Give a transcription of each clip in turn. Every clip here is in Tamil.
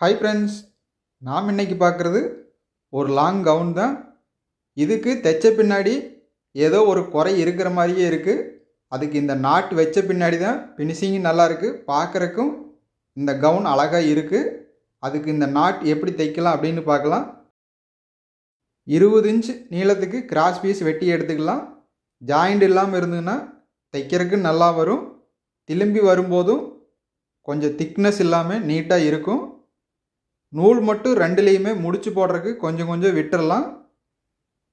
ஹாய் ஃப்ரெண்ட்ஸ், நாம் இன்னைக்கு பார்க்குறது ஒரு லாங் கவுன் தான். இதுக்கு தைச்ச பின்னாடி ஏதோ ஒரு குறை இருக்கிற மாதிரியே இருக்குது. அதுக்கு இந்த நாட் வச்ச பின்னாடி தான் ஃபினிஷிங்கும் நல்லா இருக்குது, பார்க்குறக்கும் இந்த கவுன் அழகாக இருக்குது. அதுக்கு இந்த நாட் எப்படி தைக்கலாம் அப்படின்னு பார்க்கலாம். 20 இன்ச் நீளத்துக்கு கிராஸ் பீஸ் வெட்டி எடுத்துக்கலாம். ஜாயிண்ட் இல்லாமல் இருந்ததுன்னா தைக்கிறதுக்கு நல்லா வரும். திரும்பி வரும்போதும் கொஞ்சம் திக்னஸ் இல்லாமல் நீட்டாக இருக்கும். நூல் மட்டும் ரெண்டுலேயுமே முடிச்சு போடுறதுக்கு கொஞ்சம் கொஞ்சம் விட்டுறலாம்.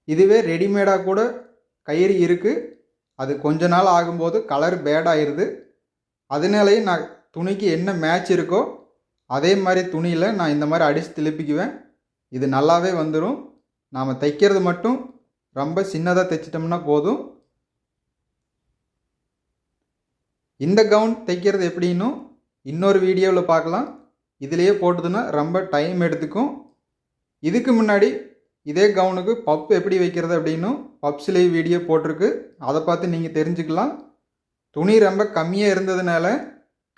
இதுவே ரெடிமேடாக கூட கயிறு இருக்குது. அது கொஞ்ச நாள் ஆகும்போது கலர் பேட் ஆயிடுது. அதனாலேயே நான் துணிக்கு என்ன மேட்ச் இருக்கோ அதே மாதிரி துணியில் நான் இந்த மாதிரி அடித்து திருப்பிக்குவேன். இது நல்லாவே வந்துடும். நாம் தைக்கிறது மட்டும் ரொம்ப சின்னதாக தைச்சிட்டோம்னா போதும். இந்த கவுன் தைக்கிறது எப்படின்னு இன்னொரு வீடியோவில் பார்க்கலாம். இதிலேயே போட்டதுன்னா ரொம்ப டைம் எடுத்துக்கும். இதுக்கு முன்னாடி இதே கவுனுக்கு பப் எப்படி வைக்கிறது அப்படின்னும் பப்ஸ்லேயே வீடியோ போட்டிருக்கு. அதை பார்த்து நீங்கள் தெரிஞ்சுக்கலாம். துணி ரொம்ப கம்மியாக இருந்ததுனால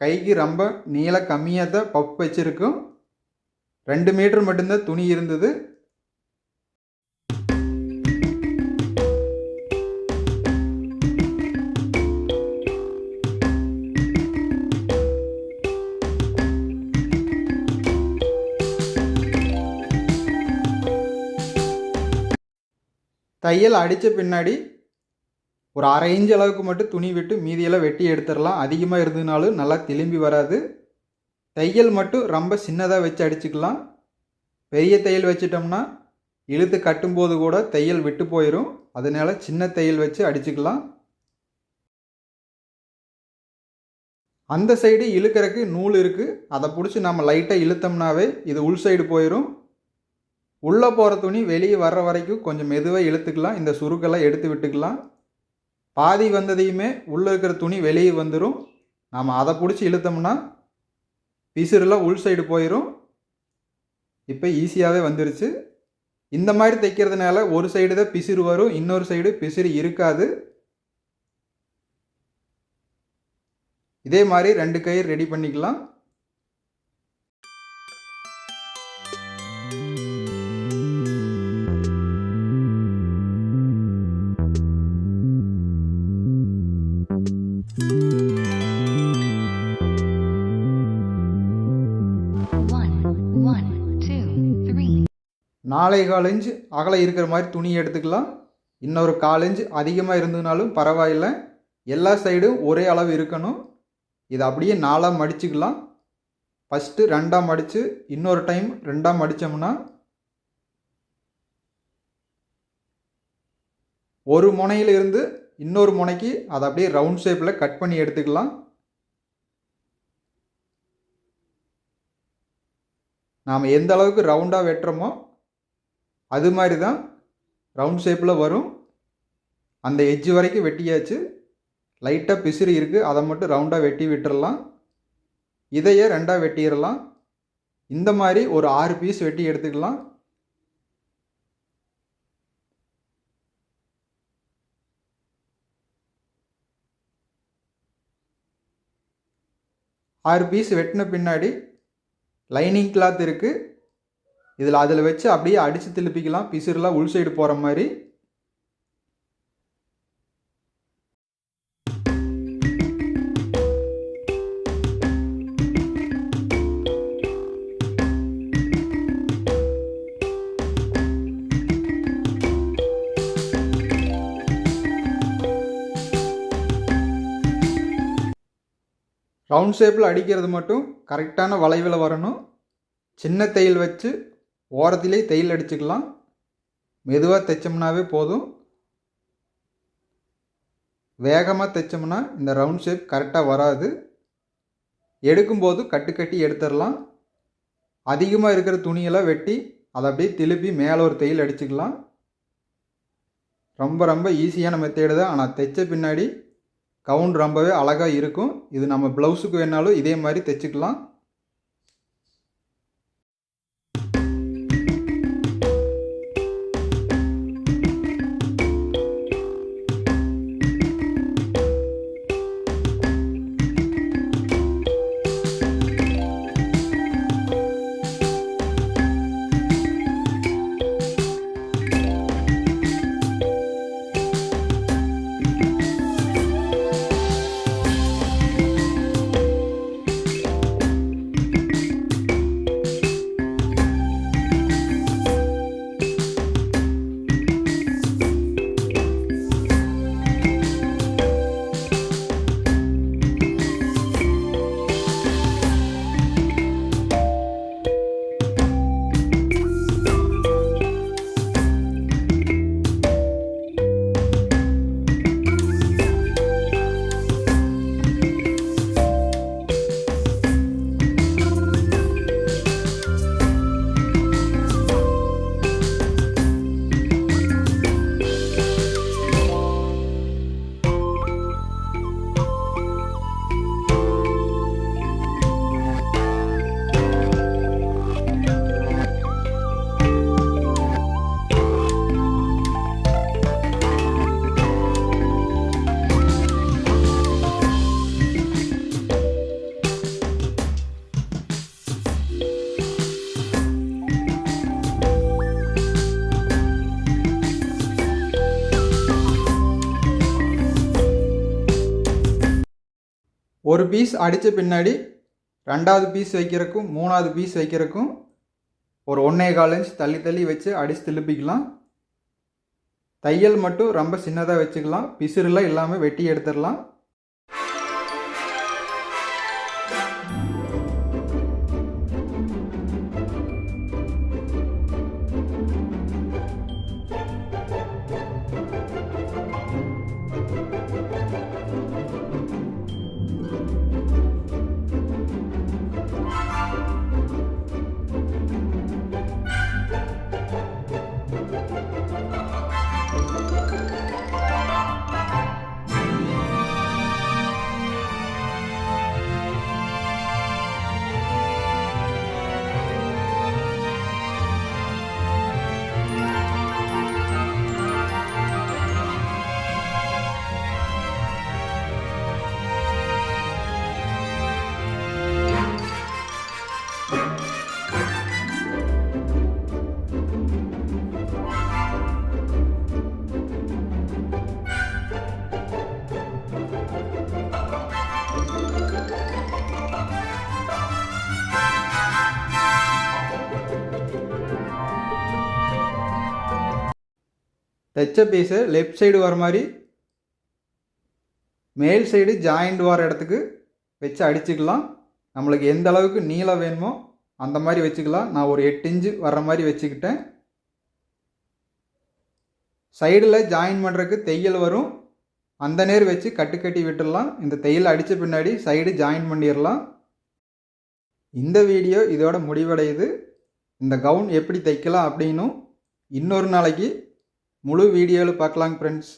கைக்கு ரொம்ப நீள கம்மியாக தான் பப் வச்சுருக்கும். 2 மீட்டர் மட்டும்தான் துணி இருந்தது. தையல் அடித்த பின்னாடி ஒரு 1/2 இன்ச் அளவுக்கு மட்டும் துணி விட்டு மீதியெல்லாம் வெட்டி எடுத்துடலாம். அதிகமாக இருந்ததுனாலும் நல்லா திரும்பி வராது. தையல் மட்டும் ரொம்ப சின்னதாக வச்சு அடிச்சுக்கலாம். பெரிய தையல் வச்சிட்டோம்னா இழுத்து கட்டும்போது கூட தையல் விட்டு போயிடும். அதனால சின்ன தையல் வச்சு அடிச்சுக்கலாம். அந்த சைடு இழுக்கிறதுக்கு நூல் இருக்குது. அதை பிடிச்சி நம்ம லைட்டாக இழுத்தோம்னாவே இது உள் சைடு போயிடும். உள்ளே போகிற துணி வெளியே வர்ற வரைக்கும் கொஞ்சம் மெதுவாக இழுத்துக்கலாம். இந்த சுருக்கெல்லாம் எடுத்து விட்டுக்கலாம். பாதி வந்ததையுமே உள்ளே இருக்கிற துணி வெளியே வந்துடும். நாம் அதை பிடிச்சி இழுத்தோம்னா பிசுறுலாம் உள் சைடு போயிடும். இப்போ ஈஸியாகவே வந்துருச்சு. இந்த மாதிரி தைக்கிறதுனால ஒரு சைடு தான் பிசுறு வரும், இன்னொரு சைடு பிசுறு இருக்காது. இதே மாதிரி 2 கயிறு ரெடி பண்ணிக்கலாம். நாளை 4 இன்ச் அகலம் இருக்கிற மாதிரி துணி எடுத்துக்கலாம். இன்னொரு 4 இன்ச் அதிகமாக இருந்ததுனாலும் பரவாயில்லை. எல்லா சைடும் ஒரே அளவு இருக்கணும். இதை அப்படியே 4ஆக மடிச்சுக்கலாம். ஃபஸ்ட்டு 2ஆக மடித்து இன்னொரு டைம் 2ஆக மடித்தோம்னா ஒரு முனையில் இருந்து இன்னொரு முனைக்கு அதை அப்படியே ரவுண்ட் ஷேப்பில் கட் பண்ணி எடுத்துக்கலாம். நாம் எந்த அளவுக்கு ரவுண்டாக வெட்டுறோமோ அது மாதிரி தான் ரவுண்ட் ஷேப்பில் வரும். அந்த எட்ஜ் வரைக்கும் வெட்டியாச்சு. லைட்டாக பிசுறு இருக்குது, அதை மட்டும் ரவுண்டாக வெட்டி விட்டுறலாம். இதையே 2ஆக வெட்டிடலாம். இந்த மாதிரி ஒரு 6 பீஸ் வெட்டி எடுத்துக்கலாம். ஆறு பீஸ் வெட்டின பின்னாடி லைனிங் கிளாத் இருக்குது. அதில் வச்சு அப்படியே அடித்து திருப்பிக்கலாம். பிசுறுலாம் உள் சைடு போகிற மாதிரி. ரவுண்ட் ஷேப்பில் அடிக்கிறது மட்டும் கரெக்டான வளைவில் வரணும். சின்ன தையல் வச்சு ஓரத்திலே தையல் அடிச்சுக்கலாம். மெதுவாக தைச்சோம்னாவே போதும். வேகமாக தைச்சோம்னா இந்த ரவுண்ட் ஷேப் கரெக்டாக வராது. எடுக்கும்போது கட்டி எடுத்துடலாம். அதிகமாக இருக்கிற துணியெல்லாம் வெட்டி அதை அப்படியே திருப்பி மேலே ஒரு தையல் அடிச்சுக்கலாம். ரொம்ப ஈஸியான மெத்தேடு தான். ஆனால் தைச்ச பின்னாடி கவுன் ரொம்பவே அழகாக இருக்கும். இது நம்ம ப்ளவுஸுக்கு வேணாலும் இதே மாதிரி தைச்சிக்கலாம். ஒரு பீஸ் அடித்த பின்னாடி 2வது பீஸ் வைக்கிறதுக்கும் 3வது பீஸ் வைக்கிறதுக்கும் ஒரு 1.25 இன்ச் தள்ளி தள்ளி வச்சு அடித்து திருப்பிக்கலாம். தையல் மட்டும் ரொம்ப சின்னதாக வச்சுக்கலாம், பிசுறுலாம் இல்லாமல் வெட்டி எடுத்துடலாம். தைச்ச பீஸை லெஃப்ட் சைடு வர மாதிரி மேல் சைடு ஜாயிண்ட் வர இடத்துக்கு வச்சு அடிச்சுக்கலாம். நம்மளுக்கு எந்த அளவுக்கு நீளம் வேணுமோ அந்த மாதிரி வச்சுக்கலாம். நான் ஒரு 8 இன்ச்சு வர்ற மாதிரி வச்சுக்கிட்டேன். சைடில் ஜாயின் பண்ணுறதுக்கு தையல் வரும், அந்த நேர் வச்சு கட்டி விட்டுடலாம். இந்த தையல் அடித்த பின்னாடி சைடு ஜாயின் பண்ணிடலாம். இந்த வீடியோ இதோட முடிவடையுது. இந்த கவுன் எப்படி தைக்கலாம் அப்படின்னும் இன்னொரு நாளைக்கு முழு வீடியோவில் பார்க்கலாங்க ஃப்ரெண்ட்ஸ்.